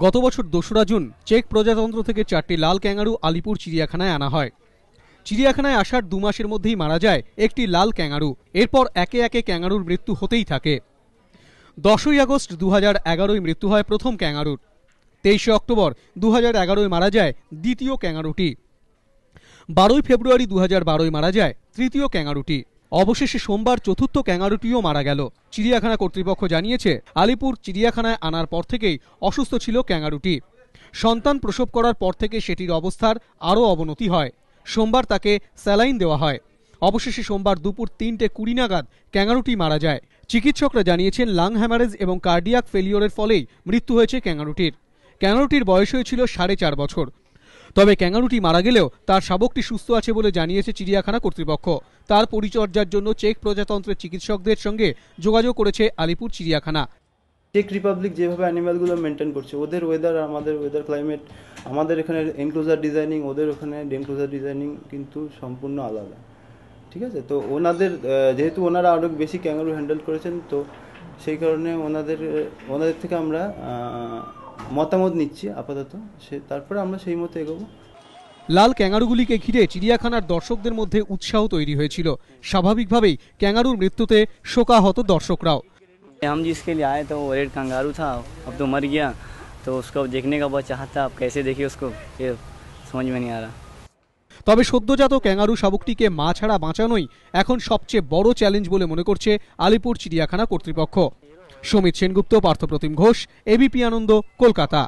গত বছর ২রা জুন চেক প্রজাতন্ত্র থেকে 4টি লাল ক্যাঙ্গারু আলিপুর চিড়িয়াখানায় আনা হয়। চিড়িয়াখানায় আসার 2 মাসের মধ্যেই মারা যায় একটি লাল ক্যাঙ্গারু। এরপর একে একে ক্যাঙ্গারুর মৃত্যু হতেই থাকে। 10ই আগস্ট 2011 মৃত্যু হয় প্রথম ক্যাঙ্গারুর। 23শে অক্টোবর 2011 মারা যায় দ্বিতীয় ক্যাঙ্গারুটি। 12ই ফেব্রুয়ারি 2012 মারা যায় তৃতীয় ক্যাঙ্গারুটি। অবশেষে সোমবার চতুর্থ ক্যাঙ্গারুটিও মারা গেল। চিড়িয়াখানা কর্তৃপক্ষ জানিয়েছে, আলিপুর চিড়িয়াখানায় আনার পর থেকেই অসুস্থ ছিল ক্যাঙ্গারুটি। সন্তান প্রসব করার পর থেকে সেটির অবস্থার আরও অবনতি হয়। সোমবার তাকে স্যালাইন দেওয়া হয়। অবশেষে সোমবার দুপুর 3:20 নাগাদ ক্যাঙ্গারুটি মারা যায়। চিকিৎসকরা জানিয়েছেন, লাং হ্যামারেজ এবং কার্ডিয়াক ফেলিওরের ফলেই মৃত্যু হয়েছে ক্যাঙ্গারুটির। ক্যাঙ্গারুটির বয়স হয়েছিল 4.5 বছর। তবে ক্যাঙ্গারুটি মারা গেলেও তার শাবকটি সুস্থ আছে বলে জানিয়েছে চিড়িয়াখানা কর্তৃপক্ষ। তার পরিচর্যার জন্য চেক প্রজাতন্ত্রের চিকিৎসকদের সঙ্গে যোগাযোগ করেছে আলিপুর চিড়িয়াখানা। চেক রিপাবলিক যেভাবে অ্যানিমালগুলো মেনটেন করছে, ওদের ওয়েদার আমাদের ওয়েদার ক্লাইমেট, আমাদের এখানে এনক্লোজার ডিজাইনিং, ওদের ওখানে ডেনক্লোজার ডিজাইনিং কিন্তু সম্পূর্ণ আলাদা। ঠিক আছে, তো ওনাদের যেহেতু ওনারা আরও বেশি ক্যাঙ্গারু হ্যান্ডেল করেছেন, তো সেই কারণে ওনাদের থেকে আমরা মতামত নিচ্ছি আপাতত, তারপরে আমরা সেই মতো এগোবো। লাল ক্যাঙ্গারুগুলিকে ঘিরে চিড়িয়াখানার দর্শকদের মধ্যে উৎসাহ তৈরি হয়েছিল। স্বাভাবিকভাবেই ক্যাঙ্গারুর মৃত্যুতে শোকাহত দর্শকরাও। हम जिसके लिए आए तो वो रेड कंगारू था, अब तो मर गया, तो उसको देखने का बहुत चाहत था। अब कैसे देखिए उसको, ये समझ में नहीं आ रहा। তবে সদ্যজাত ক্যাঙ্গারু শাবকটিকে মা ছাড়া বাঁচানোই এখন সবচেয়ে বড় চ্যালেঞ্জ বলে মনে করছে আলিপুর চিড়িয়াখানা কর্তৃপক্ষ। সমিত সেনগুপ্ত, পার্থপ্রতিম ঘোষ, এবিপি আনন্দ, কলকাতা।